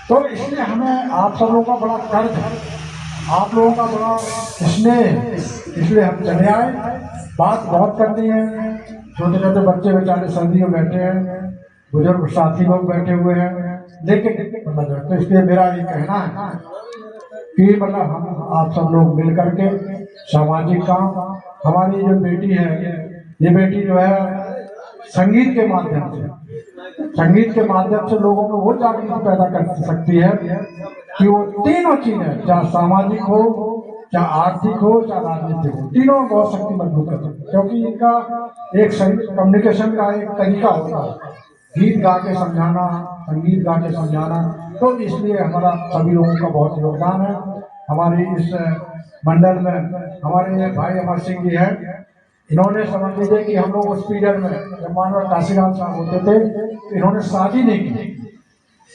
तो इसलिए हमें आप सब लोगों का बड़ा कर्ज है, आप लोगों का बड़ा स्नेह, इसलिए हम चले आए। बात बहुत करनी है, छोटे छोटे बच्चे बेचारे सर्दी में बैठे हैं, बुजुर्ग साथी लोग बैठे हुए हैं, लेकिन मतलब तो इसलिए मेरा ये कहना है कि मतलब हम आप सब लोग मिल करके सामाजिक काम, हमारी जो बेटी है, ये बेटी जो है संगीत के माध्यम से लोगों में वो जागरूकता पैदा कर सकती है कि वो तीनों चीजें, चाहे सामाजिक हो, चाहे आर्थिक हो, चाहे राजनीतिक हो, तीनों बहुत शक्ति मजबूत कर सकती है। क्योंकि इनका एक कम्युनिकेशन का एक तरीका होता है, गीत गा के समझाना, संगीत गा के समझाना। तो इसलिए हमारा सभी लोगों का बहुत योगदान है हमारी इस मंडल में हमारे ये भाई अमर सिंह जी हैं, इन्होंने समझ लीजिए कि हम लोग उस पीरियड में जब मानवर काशीराम साहब होते थे, इन्होंने शादी नहीं की,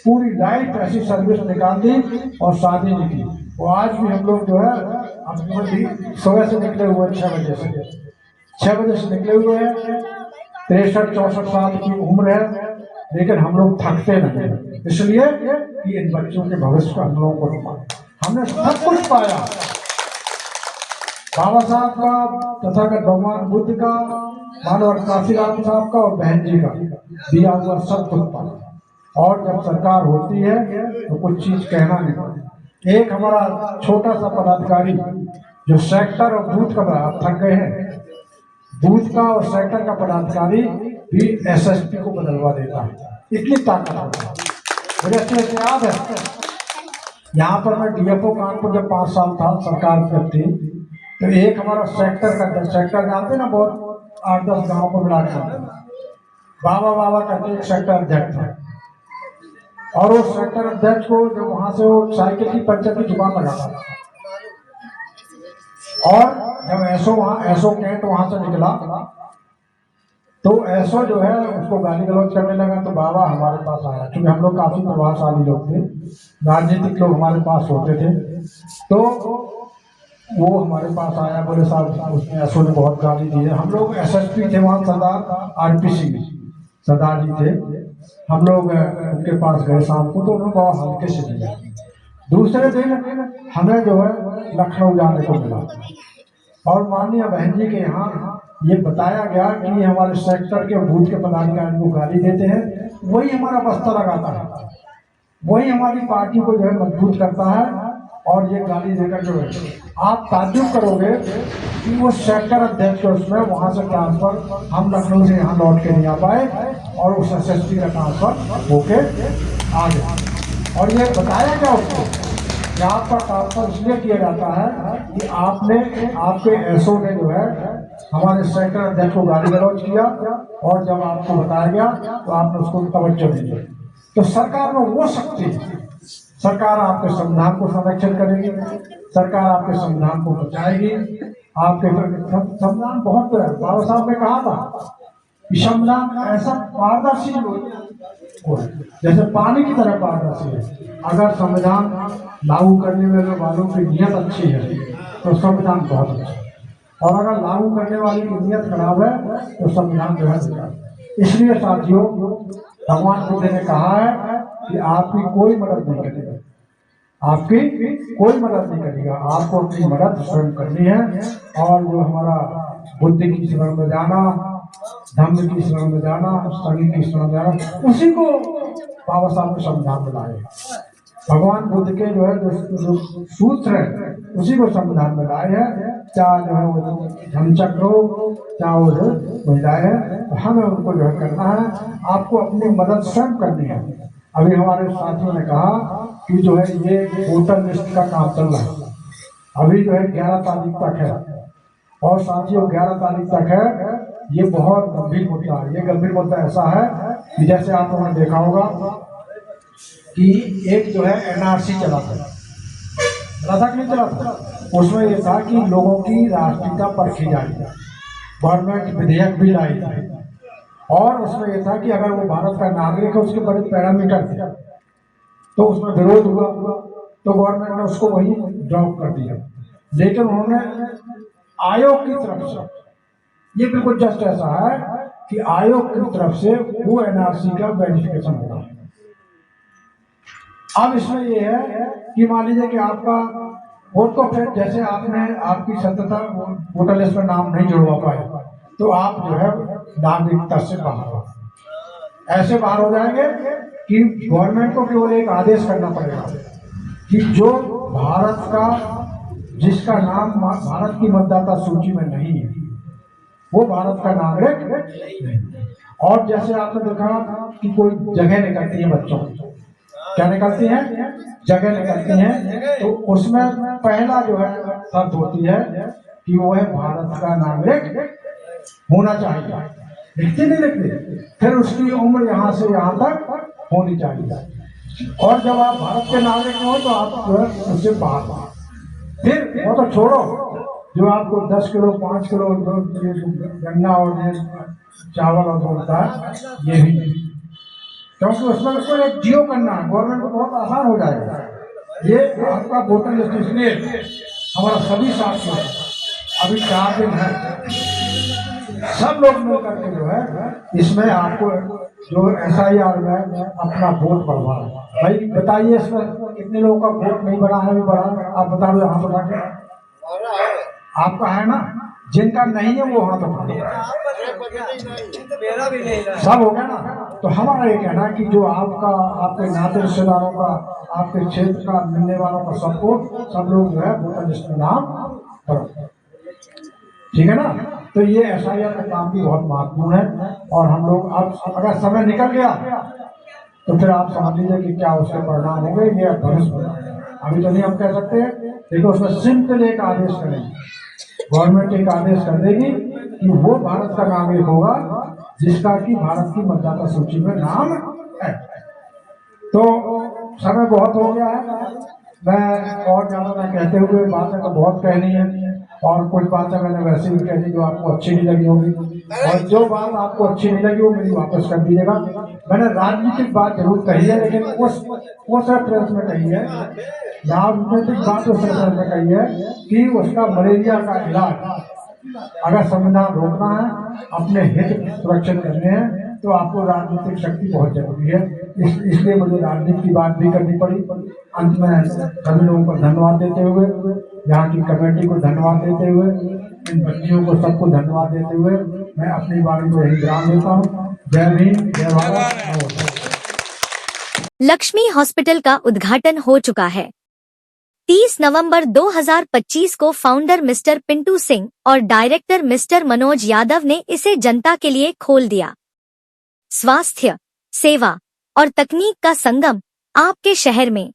पूरी लाइफ ऐसी सर्विस निकाल दी और शादी नहीं की। वो आज भी हम लोग जो है सुबह से निकले हुए 6 बजे से 6 बजे से निकले हुए हैं, 63-64 साल की उम्र है, लेकिन हम लोग थकते नहीं, इसलिए कि इन बच्चों के भविष्य को हम लोगों को हमने सब कुछ पाया। बाबा साहब का, तथागत भगवान बुद्ध का, मानवर काशीराम साहब का और बहन जी का दिया हुआ सब कुछ पाया। और जब सरकार होती है तो कुछ चीज कहना नहीं। एक हमारा छोटा सा पदाधिकारी जो सेक्टर और बूथ का, आप थक गए हैं, बूथ का और सेक्टर का पदाधिकारी भी एसएसपी को बदलवा देता है, इतनी ताकत होता है। मुझे अच्छे से याद है, यहाँ पर मैं डीएफओ कानपुर जब 5 साल था, सरकार जब थी, तो एक हमारा सेक्टर जानते ना, बहुत 8-10 गाँव को मिला कर बाबा करके एक सेक्टर अध्यक्ष था। और उस सेक्टर अध्यक्ष को जब वहां से वो साइकिल की पंचर की दुकान लगाता था, और जब एसओ कैंट वहां से निकला तो एसओ जो है उसको गाली गलौज करने लगा। तो बाबा हमारे पास आया, क्योंकि हम लोग काफी प्रभावशाली लोग थे, राजनीतिक लोग हमारे पास होते थे, तो वो हमारे पास आया, बोले साहब उसने एसओ ने बहुत गाली दी है। हम लोग एसएसपी थे वहाँ, सरदार आरपीसी सरदार जी थे, हम लोग उनके पास गए शाम को, तो उन्होंने बहुत हल्के से दिया। दूसरे दिन हमें जो है लखनऊ जाने को मिला, और माननीय बहन जी के यहाँ ये बताया गया कि हमारे सेक्टर के बूथ के पदाधिकारी को गाली देते हैं, वही हमारा बस्ता लगाता है, वही हमारी पार्टी को जो है मजबूत करता है, और ये गाली देकर जो है आप ताज्जुब करोगे कि वो सेक्टर अध्यक्ष उसमें वहां से ट्रांसफर, हम लखनऊ से यहाँ लौट के नहीं आ पाए, और उस एसएसपी का ट्रांसफर होके आ गया। और ये बताया गया उसको कि आपका ट्रांसफर इसलिए किया जाता है कि आपके एसओ ने जो है हमारे सेक्टर अध्यक्ष को गाली गलौज किया, और जब आपको बताया गया तो आपने उसको तवज्जो दी। तो सरकार में वो शक्ति है, सरकार आपके संविधान को संरक्षण करेगी, सरकार आपके संविधान को बचाएगी। आपके संविधान बहुत है, बाबा साहब ने कहा था कि संविधान ऐसा पारदर्शी जैसे पानी की तरह पारदर्शी है। अगर संविधान लागू करने में वालों की नीयत अच्छी है तो संविधान बहुत अच्छा है, और अगर लागू करने वाली की नीयत खराब है तो संविधान जो है। इसलिए साथियों, भगवान बुद्ध ने कहा है कि आपकी कोई मदद नहीं करेगा, आपकी कोई मदद नहीं करेगा, आपको अपनी मदद स्वयं करनी है। और जो हमारा बुद्ध की शरण में जाना, धम्म की शरण में जाना, संघ की शरण में जाना, उसी को बाबा साहब ने संविधान में लाए। भगवान बुद्ध के जो है जो सूत्र है उसी को संविधान में लाए हैं, चाहे जो है वो धम्मचक्र हो, चाहे वो महिलाएं है, तो हमें उनको जो है करना है। आपको अपनी मदद स्वयं करनी है। अभी हमारे साथियों ने कहा कि जो है ये वोटर लिस्ट का काम चल रहा है, अभी जो है 11 तारीख तक है, और साथियों 11 तारीख तक है। ये बहुत गंभीर मुद्दा है। ये गंभीर मुद्दा ऐसा है कि जैसे आप लोगों ने देखा होगा कि एक जो है एनआरसी चला था कि नहीं चला था, उसमें यह था कि लोगों की राष्ट्रीयता परखी जाएगी, गवर्नमेंट विधेयक भी लाई थी, और उसमें यह था कि अगर वो भारत का नागरिक है, उसके बड़े पैरामीटर थे, तो उसमें विरोध हुआ, तो गवर्नमेंट ने उसको वही ड्रॉप कर दिया। लेकिन उन्होंने आयोग की तरफ से, ये बिल्कुल जस्ट ऐसा है कि आयोग की तरफ से वो एनआरसी का वेरिफिकेशन होगा। अब इसमें यह है कि मान लीजिए कि आपका वोट को फिर जैसे आपने आपकी सत्यता वोटर लिस्ट में नाम नहीं जुड़वा पाए, तो आप जो है नागरिकता से बाहर हो, ऐसे बाहर हो जाएंगे कि गवर्नमेंट को केवल एक आदेश करना पड़ेगा कि जो भारत का, जिसका नाम भारत की मतदाता सूची में नहीं है, वो भारत का नागरिक नहीं। और जैसे आपने देखा कि कोई जगह निकलती है बच्चों की, क्या निकलती हैं, जगह निकलती हैं, तो उसमें पहला जो है शर्त होती है कि वो है भारत का नागरिक होना चाहिए, लिखते नहीं लिखते, फिर उसकी उम्र यहाँ से यहाँ तक होनी चाहिए। और जब आप भारत के नागरिक हो तो आप जो है उससे बाहर, फिर वो तो छोड़ो, जो आपको 10 किलो 5 किलो ये जो गन्ना और ये चावल और बोलता है, ये भी, क्योंकि उसमें उसको एक जियो करना है, गवर्नमेंट को बहुत आसान हो जाएगा। ये आपका वोटर लिस्ट, इसलिए हमारा सभी साथियों अभी 4 दिन है, सब लोग मिल करके जो है इसमें आपको जो SIR में अपना वोट बढ़वा है। भाई बताइए इसमें कितने लोगों का वोट नहीं बढ़ा है? अभी बढ़ा, आप बता दो यहाँ बता के। आपका है ना? जिनका नहीं है वो हाथ उठा दो। सब हो गया ना? तो हमारा ये कहना है कि जो आपका, आपके नाते रिश्तेदारों का, आपके क्षेत्र का मिलने वालों का सपोर्ट, सब लोग जो है वोटर लिस्ट में नाम करो, ठीक है ना? तो ये SIR का काम भी बहुत महत्वपूर्ण है। और हम लोग अब अगर समय निकल गया तो फिर आप समझ लीजिए कि क्या उसके परिणाम होंगे, ये भविष्य में अभी तो नहीं हम कह सकते। देखो उसमें सिंपल एक आदेश करेंगे, गवर्नमेंट एक आदेश कर देगी कि वो भारत का नागरिक होगा जिसका कि भारत की मतदाता सूची में नाम है। तो समय बहुत हो गया है, मैं और ज्यादा ना कहते हुए, बातें तो बहुत कहनी है और कुछ बातें मैंने वैसे भी कह दी जो आपको अच्छी नहीं लगी होगी, और जो बात आपको अच्छी नहीं लगी वो मेरी वापस कर दीजिएगा। मैंने राजनीतिक बात जरूर कही है, लेकिन उस रेफरेंस में कही है, राजनीतिक बात उस रेफरेंस में कही है कि उसका मलेरिया का इलाज अगर संविधान रोकना है, अपने हित सुरक्षित करने हैं, तो आपको राजनीतिक शक्ति बहुत जरूरी है। इसलिए मुझे राजनीति की बात भी करनी पड़ी। अंत में सभी लोगों को धन्यवाद देते हुए, यहाँ की कमेटी को धन्यवाद देते हुए, इन बच्चियों को सबको धन्यवाद देते हुए मैं अपनी वाणी को यही विराम देता हूँ। जय भीम, जय भारत। लक्ष्मी हॉस्पिटल का उद्घाटन हो चुका है। 30 नवंबर 2025 को फाउंडर मिस्टर पिंटू सिंह और डायरेक्टर मिस्टर मनोज यादव ने इसे जनता के लिए खोल दिया। स्वास्थ्य, सेवा और तकनीक का संगम आपके शहर में।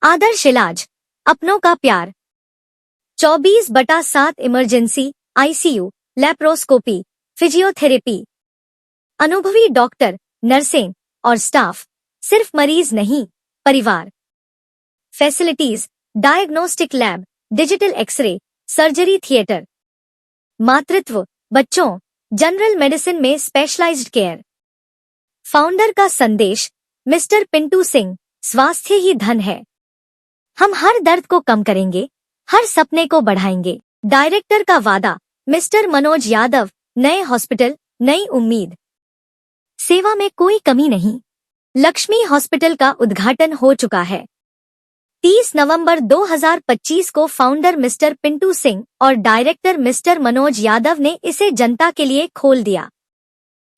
आदर्श इलाज, अपनों का प्यार। 24/7 इमरजेंसी, ICU, लैप्रोस्कोपी, फिजियोथेरेपी। अनुभवी डॉक्टर, नर्सें और स्टाफ, सिर्फ मरीज नहीं, परिवार। Facilities, diagnostic lab, digital x ray, surgery theatre. मातृत्व, बच्चों, जनरल मेडिसिन में स्पेशलाइज्ड केयर। फाउंडर का संदेश, मिस्टर पिंटू सिंह, स्वास्थ्य ही धन है। हम हर दर्द को कम करेंगे, हर सपने को बढ़ाएंगे। डायरेक्टर का वादा, मिस्टर मनोज यादव, नए हॉस्पिटल, नई उम्मीद। सेवा में कोई कमी नहीं। लक्ष्मी हॉस्पिटल का उद्घाटन हो चुका है। 30 नवंबर 2025 को फाउंडर मिस्टर पिंटू सिंह और डायरेक्टर मिस्टर मनोज यादव ने इसे जनता के लिए खोल दिया।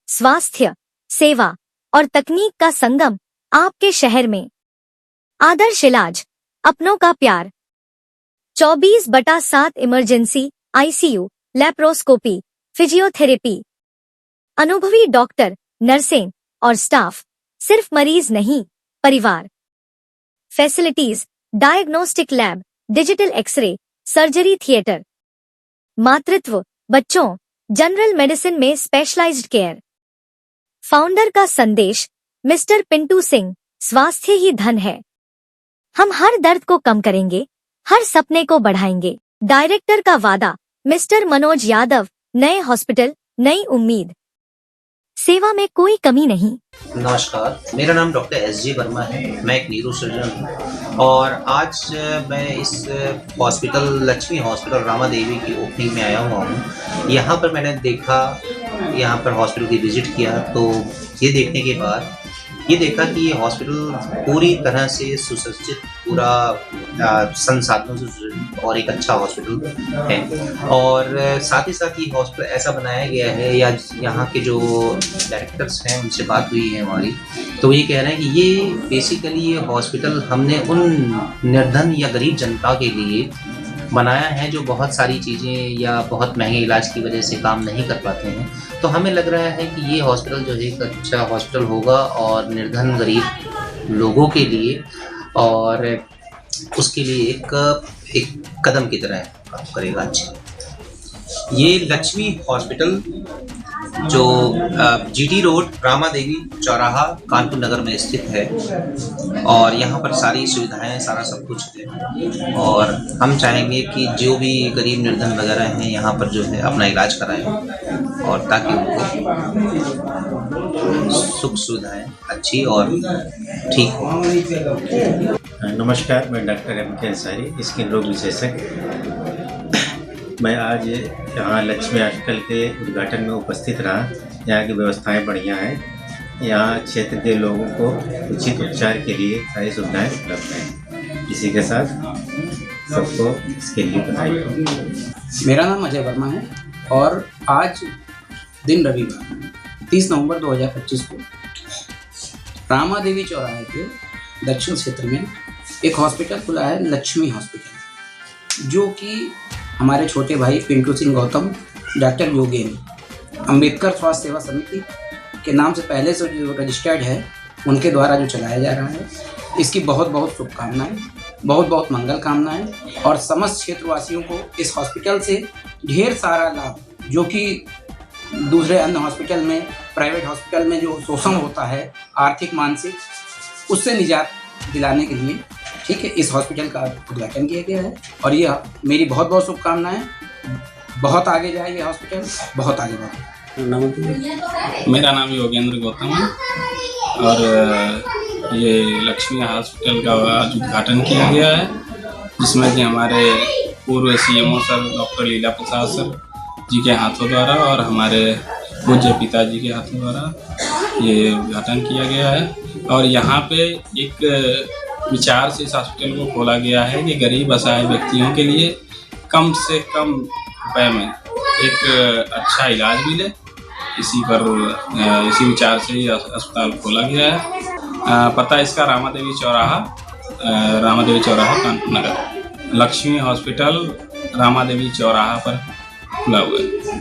स्वास्थ्य, सेवा और तकनीक का संगम आपके शहर में। आदर्श इलाज, अपनों का प्यार। 24/7 इमरजेंसी, ICU, लैप्रोस्कोपी, फिजियोथेरेपी। अनुभवी डॉक्टर, नर्सें और स्टाफ, सिर्फ मरीज नहीं, परिवार। Facilities, diagnostic lab, digital x ray, surgery theatre. मातृत्व, बच्चों, जनरल मेडिसिन में स्पेशलाइज्ड केयर। फाउंडर का संदेश, मिस्टर पिंटू सिंह, स्वास्थ्य ही धन है। हम हर दर्द को कम करेंगे, हर सपने को बढ़ाएंगे। डायरेक्टर का वादा, मिस्टर मनोज यादव, नए हॉस्पिटल, नई उम्मीद। सेवा में कोई कमी नहीं। नमस्कार, मेरा नाम डॉक्टर SG वर्मा है। मैं एक न्यूरो सर्जन हूँ और आज मैं इस हॉस्पिटल, लक्ष्मी हॉस्पिटल रामा देवी की ओपनिंग में आया हुआ हूँ। यहाँ पर मैंने देखा, यहाँ पर हॉस्पिटल की विजिट किया, तो ये देखने के बाद ये देखा कि ये हॉस्पिटल पूरी तरह से सुसज्जित, पूरा संसाधनों से सुसज्जित और एक अच्छा हॉस्पिटल है। और साथ ही साथ ये हॉस्पिटल ऐसा बनाया गया है, या यहाँ के जो डायरेक्टर्स हैं उनसे बात हुई है हमारी, तो ये कह रहे हैं कि ये बेसिकली ये हॉस्पिटल हमने उन निर्धन या गरीब जनता के लिए बनाया है जो बहुत सारी चीज़ें या बहुत महंगे इलाज की वजह से काम नहीं कर पाते हैं। तो हमें लग रहा है कि ये हॉस्पिटल जो है एक अच्छा हॉस्पिटल होगा और निर्धन गरीब लोगों के लिए, और उसके लिए एक कदम की तरह काम करेगा। अच्छा, ये लक्ष्मी हॉस्पिटल जो जीटी रोड रामा देवी चौराहा कानपुर नगर में स्थित है और यहाँ पर सारी सुविधाएं सारा सब कुछ है और हम चाहेंगे कि जो भी गरीब निर्धन वगैरह हैं यहाँ पर जो है अपना इलाज कराएं और ताकि उनको सुख सुविधाएं अच्छी और ठीक हो। नमस्कार, मैं डॉक्टर एम के अंसारी, स्किन रोग विशेषज्ञ। मैं आज यहाँ लक्ष्मी हॉस्पिटल के उद्घाटन में उपस्थित रहा। यहाँ की व्यवस्थाएं बढ़िया हैं। यहाँ क्षेत्र के लोगों को उचित उपचार के लिए सारी सुविधाएं उपलब्ध हैं। इसी के साथ सबको इसके लिए बधाई। मेरा नाम अजय वर्मा है और आज दिन रविवार 30 नवंबर 2025 को रामा देवी चौराहे के दक्षिण क्षेत्र में एक हॉस्पिटल खुला है, लक्ष्मी हॉस्पिटल, जो कि हमारे छोटे भाई पिंटू सिंह गौतम, डॉक्टर योगेंद्र अंबेडकर स्वास्थ्य सेवा समिति के नाम से पहले से जो रजिस्टर्ड है उनके द्वारा जो चलाया जा रहा है। इसकी बहुत बहुत शुभकामनाएं, बहुत बहुत मंगल कामनाएं और समस्त क्षेत्रवासियों को इस हॉस्पिटल से ढेर सारा लाभ, जो कि दूसरे अन्य हॉस्पिटल में, प्राइवेट हॉस्पिटल में जो शोषण होता है आर्थिक मानसिक, उससे निजात दिलाने के लिए ठीक है इस हॉस्पिटल का उद्घाटन किया गया है और ये मेरी बहुत बहुत शुभकामनाएं। बहुत आगे जाए ये हॉस्पिटल, बहुत आगे बढ़े। मेरा नाम योगेंद्र गौतम है और ये लक्ष्मी हॉस्पिटल का आज उद्घाटन किया गया है, जिसमें कि हमारे पूर्व CMO सर डॉक्टर लीला प्रसाद सर जी के हाथों द्वारा और हमारे पूज्य पिताजी के हाथों द्वारा ये उद्घाटन किया गया है। और यहाँ पे एक विचार से इस हॉस्पिटल को खोला गया है कि गरीब असहाय व्यक्तियों के लिए कम से कम रुपए में एक अच्छा इलाज मिले। इसी विचार से ये अस्पताल खोला गया है। पता इसका रामा देवी चौराहा कानपुर नगर। लक्ष्मी हॉस्पिटल रामा देवी चौराहा पर खुला हुआ है।